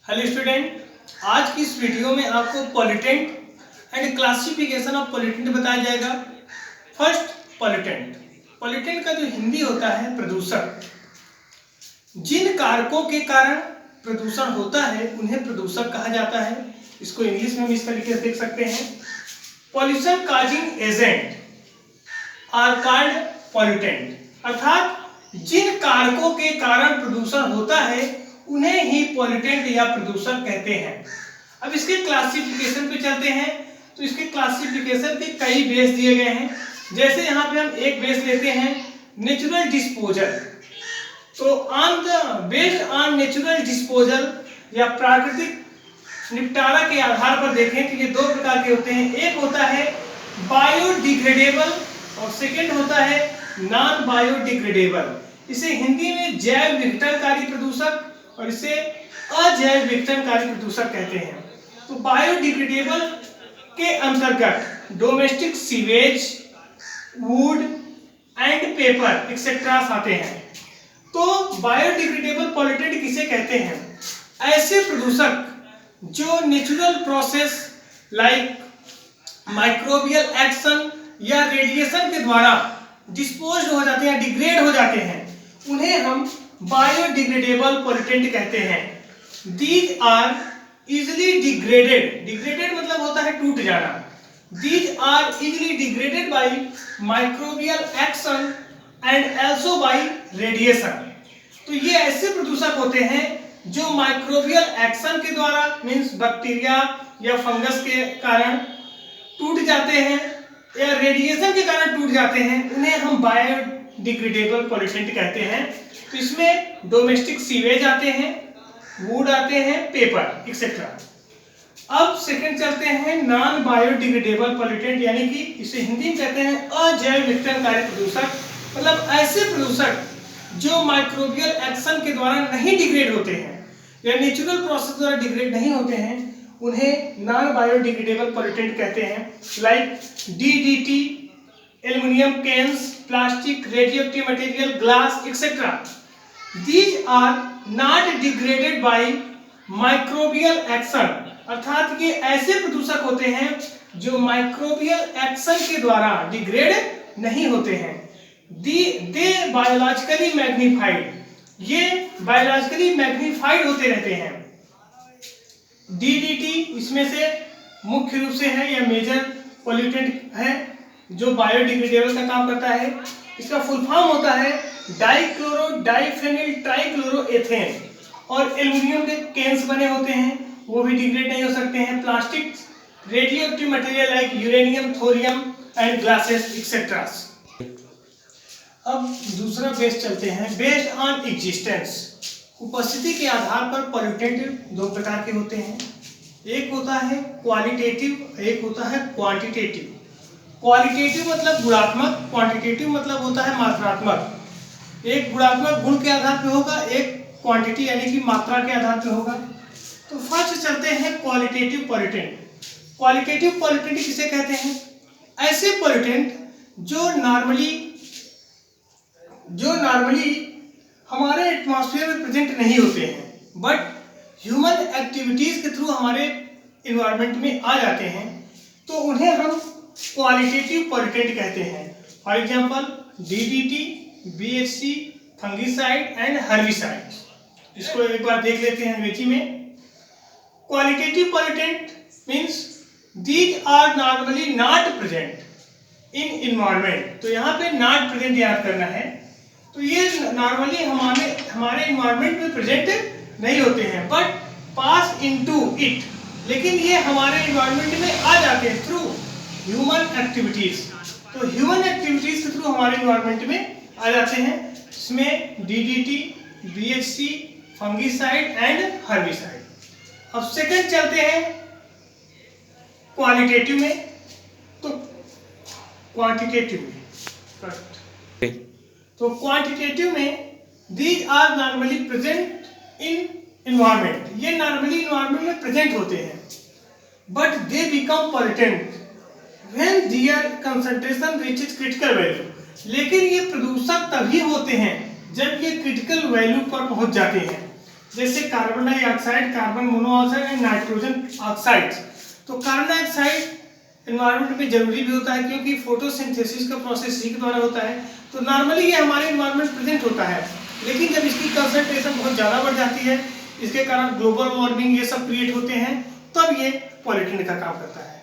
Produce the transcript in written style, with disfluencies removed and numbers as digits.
Hello student, आज की इस वीडियो में आपको pollutant and classification of pollutant बताया जाएगा। First, pollutant. पॉल्यूटेंट का जो हिंदी होता है प्रदूषक। जिन कारकों के कारण प्रदूषण होता है उन्हें प्रदूषक कहा जाता है। इसको इंग्लिश में हम इस तरीके से देख सकते हैं, pollution causing agent are called pollutant. अर्थात जिन कारकों के कारण प्रदूषण होता है उन्हें ही पॉल्यूटेंट या प्रदूषक कहते हैं। अब इसके क्लासिफिकेशन पे चलते हैं। तो इसके क्लासिफिकेशन के कई बेस दिए गए हैं। जैसे यहाँ पे हम एक बेस लेते हैं, नेचुरल डिस्पोजल। तो on the based on natural disposal या प्राकृतिक निपटारा के आधार पर देखें तो ये दो प्रकार के होते हैं। एक होता है बायोडिग्रेडेबल और सेकेंड होता है नॉन बायोडिग्रेडेबल। इसे हिंदी में जैव विघटनकारी प्रदूषक और इसे अजैव विघटनकारी प्रदूषक कहते हैं। तो बायोडिग्रेडेबल के अंतर्गत domestic sewage, would and paper etcetera आते हैं। तो बायोडिग्रेडेबल पॉल्यूटेंट किसे कहते हैं? ऐसे प्रदूषक जो natural process like microbial action या रेडिएशन के द्वारा डिस्पोज हो जाते हैं, डिग्रेड हो जाते हैं, उन्हें हम बायोडिग्रेडेबल पॉल्यूटेंट कहते हैं। These are easily degraded. Degraded मतलब होता है टूट जाना। These are easily degraded by microbial action and also by radiation. तो ये ऐसे प्रदूषक होते हैं जो माइक्रोबियल एक्शन के द्वारा मींस बैक्टीरिया या फंगस के कारण टूट जाते हैं या रेडिएशन के कारण टूट जाते हैं, उन्हें हम बायोडिग्रेडेबल पॉल्यूटेंट कहते हैं। तो इसमें डोमेस्टिक सीवेज आते हैं, वुड आते हैं, पेपर एक्सेट्रा। अब सेकंड चलते हैं नॉन बायोडिग्रेडेबल पॉल्यूटेंट, यानी कि इसे हिंदी में कहते हैं अजैव विघटनकारी प्रदूषक। मतलब ऐसे प्रदूषक जो माइक्रोबियल एक्शन के द्वारा नहीं डिग्रेड होते हैं या नेचुरल प्रोसेस द्वारा डिग्रेड नहीं होते हैं, उन्हें नॉन बायोडिग्रेडेबल पॉल्यूटेंट कहते हैं। Like DDT, aluminium cans, plastic, radioactive material, glass etcetera. These are not degraded by microbial action। अर्थात ये ऐसे प्रदूषक होते हैं जो माइक्रोबियल एक्शन के द्वारा डिग्रेड नहीं होते हैं। दे बायोलॉजिकली मैग्नीफाइड। ये बायोलॉजिकली मैग्नीफाइड होते रहते हैं। डीडीटी इसमें से मुख्य रूप से है या मेजर पॉल्यूटेंट है जो बायोडिग्रेडेबल का काम करता है। इसका फुल फॉर्म होता है डाइक्लोरो डाइफेनिल ट्राइक्लोरोएथेन। और एल्युमिनियम के कैंस बने होते हैं, वो भी डिग्रेड नहीं हो सकते हैं। Plastic, radioactive material like uranium, thorium and glasses etcetera. अब दूसरा बेस चलते हैं, बेस्ड ऑन एग्जिस्टेंस। उपस्थिति के आधार पर पॉल्यूटेंट दो प्रकार के होते हैं। एक होता है क्वालिटेटिव, एक होता है क्वांटिटेटिव। क्वालिटेटिव मतलब गुणात्मक, क्वांटिटेटिव मतलब होता है मात्रात्मक। एक गुणात्मक गुण के आधार पर होगा, एक क्वांटिटी यानी कि मात्रा के आधार पर होगा। तो फर्स्ट चलते हैं क्वालिटेटिव पॉल्यूटेंट। क्वालिटेटिव पॉल्यूटेंट किसे कहते हैं? ऐसे पॉल्यूटेंट जो नॉर्मली हमारे एटमॉस्फेयर में प्रेजेंट नहीं होते हैं, बट ह्यूमन एक्टिविटीज के थ्रू हमारे एनवायरनमेंट में आ जाते हैं, तो उन्हें हम क्वालिटेटिव पॉल्यूटेंट कहते हैं। For example DDT, BHC, fungicide and herbicide. इसको एक बार देख लेते हैं अंग्रेजी में। Qualitative pollutant means these are normally not present in environment. तो यहाँ पे नॉट प्रेजेंट याद करना है। तो ये नॉर्मली हमारे एनवायरनमेंट में प्रेजेंट नहीं होते हैं, बट पास इनटू इट। लेकिन ये हमारे एनवायरनमेंट में आ जाते हैं थ्रू ह्यूमन एक्टिविटीज। तो ह्यूमन एक्टिविटीज के थ्रू हमारे एनवायरनमेंट में आ जाते हैं। इसमें DDT, BHC, fungicide and herbicide. अब सेकंड चलते हैं क्वालिटेटिव में, तो क्वांटिटेटिव में करेक्ट। तो क्वांटिटेटिव में these are normally present in environment. ये नॉर्मली एनवायरनमेंट में प्रेजेंट होते हैं, but they become pollutant when their concentration reaches critical value। लेकिन ये प्रदूषक तभी होते हैं जब ये क्रिटिकल वैल्यू पर पहुंच जाते हैं। जैसे carbon dioxide, carbon monoxide and nitrogen oxide. तो कार्बन डाइऑक्साइड एनवायरनमेंट में जरूरी भी होता है क्योंकि फोटोसिंथेसिस का प्रोसेस इसी के द्वारा होता है। तो नॉर्मली ये हमारे एनवायरनमेंट प्रेजेंट होता है, लेकिन जब इसकी कंसंट्रेशन बहुत ज़्यादा बढ़ जाती है, इसके कारण ग्लोबल वार्मिंग ये सब क्रिएट होते हैं, तब ये पॉल्यूटेंट का काम करता है।